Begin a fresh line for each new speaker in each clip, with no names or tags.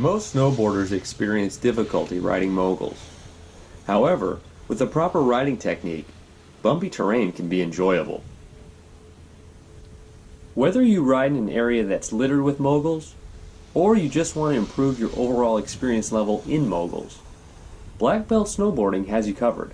Most snowboarders experience difficulty riding moguls. However, with the proper riding technique, bumpy terrain can be enjoyable. Whether you ride in an area that's littered with moguls, or you just want to improve your overall experience level in moguls, Black Belt Snowboarding has you covered.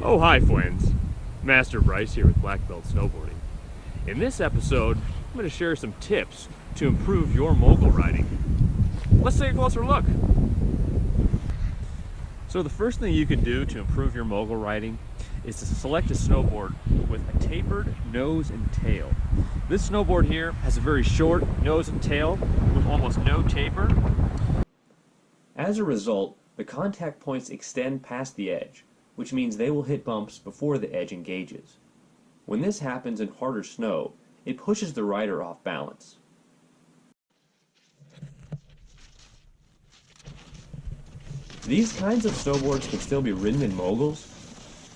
Oh, hi friends, Master Bryce here with Black Belt Snowboarding. In this episode, I'm going to share some tips to improve your mogul riding. Let's take a closer look. So the first thing you can do to improve your mogul riding is to select a snowboard with a tapered nose and tail. This snowboard here has a very short nose and tail with almost no taper.
As a result, the contact points extend past the edge, which means they will hit bumps before the edge engages. When this happens in harder snow, it pushes the rider off balance. These kinds of snowboards can still be ridden in moguls.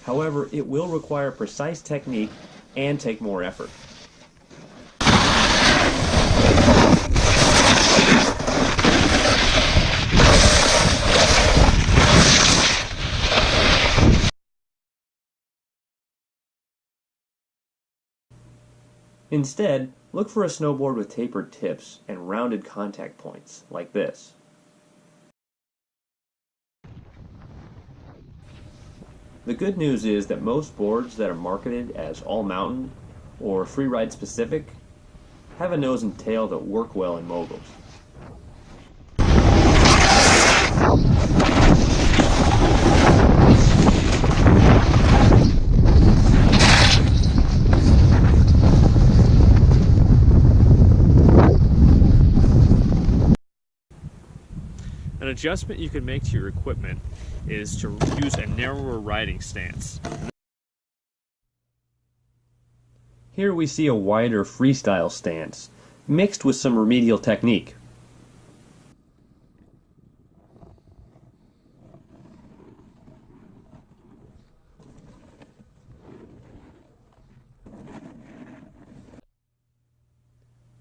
However, it will require precise technique and take more effort. Instead, look for a snowboard with tapered tips and rounded contact points, like this. The good news is that most boards that are marketed as all-mountain or freeride specific have a nose and tail that work well in moguls.
An adjustment you can make to your equipment is to use a narrower riding stance.
Here we see a wider freestyle stance, mixed with some remedial technique.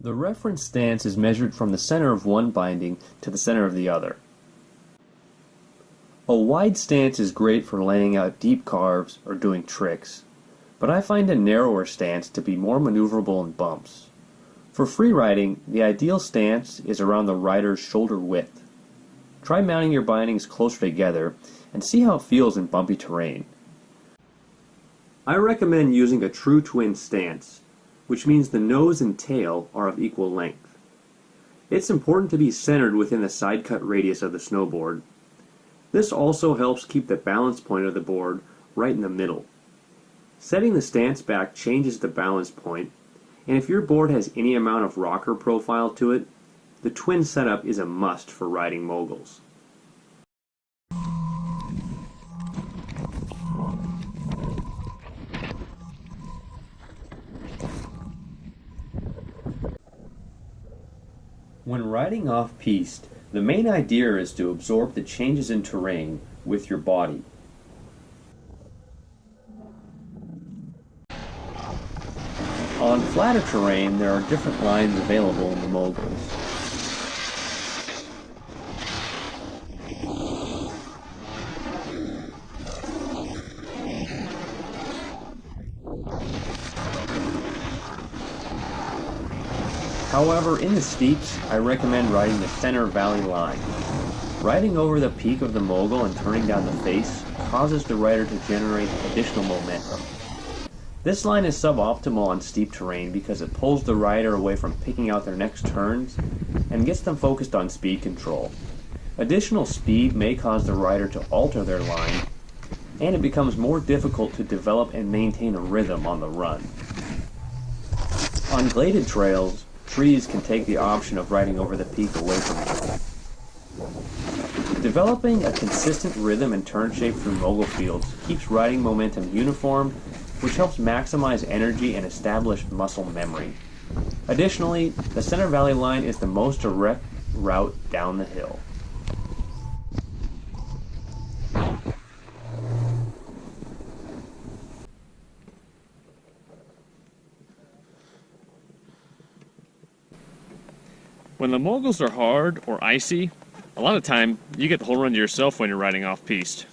The reference stance is measured from the center of one binding to the center of the other. A wide stance is great for laying out deep carves or doing tricks, but I find a narrower stance to be more maneuverable in bumps. For freeriding, the ideal stance is around the rider's shoulder width. Try mounting your bindings closer together and see how it feels in bumpy terrain. I recommend using a true twin stance, which means the nose and tail are of equal length. It's important to be centered within the side cut radius of the snowboard. This also helps keep the balance point of the board right in the middle. Setting the stance back changes the balance point, and if your board has any amount of rocker profile to it, the twin setup is a must for riding moguls. When riding off piste, the main idea is to absorb the changes in terrain with your body. On flatter terrain, there are different lines available in the moguls. However, in the steeps, I recommend riding the center valley line. Riding over the peak of the mogul and turning down the face causes the rider to generate additional momentum. This line is suboptimal on steep terrain because it pulls the rider away from picking out their next turns and gets them focused on speed control. Additional speed may cause the rider to alter their line, and it becomes more difficult to develop and maintain a rhythm on the run. On gladed trails, trees can take the option of riding over the peak away from you. Developing a consistent rhythm and turn shape through mogul fields keeps riding momentum uniform, which helps maximize energy and establish muscle memory. Additionally, the center valley line is the most direct route down the hill.
When the moguls are hard or icy, a lot of time you get the whole run to yourself when you're riding off piste.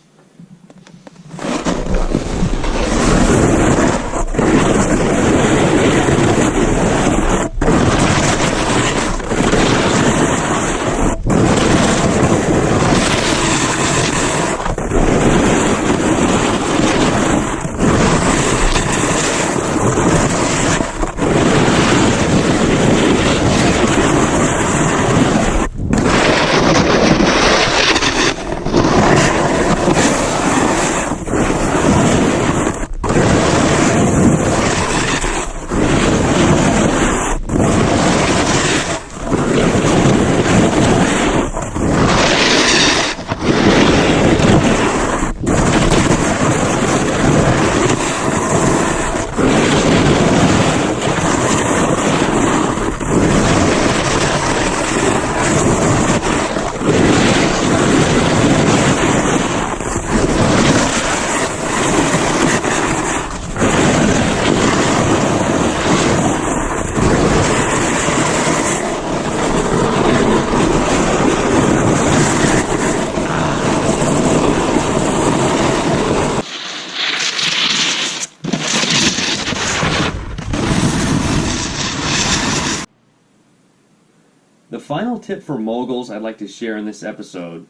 The final tip for moguls I'd like to share in this episode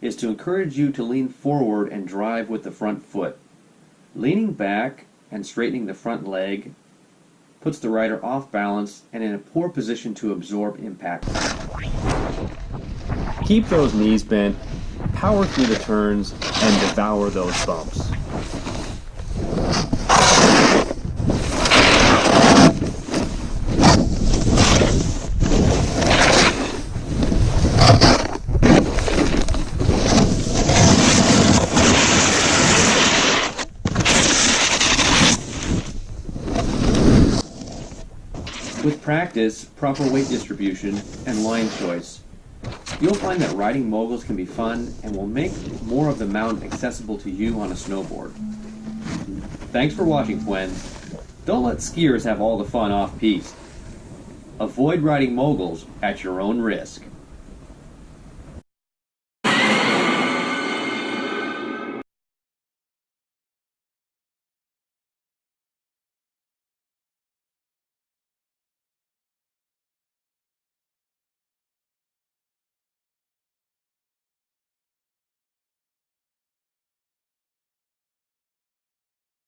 is to encourage you to lean forward and drive with the front foot. Leaning back and straightening the front leg puts the rider off balance and in a poor position to absorb impact. Keep those knees bent, power through the turns, and devour those bumps. With practice, proper weight distribution, and line choice, you'll find that riding moguls can be fun and will make more of the mountain accessible to you on a snowboard. Thanks for watching, friends. Don't let skiers have all the fun off piste. Avoid riding moguls at your own risk.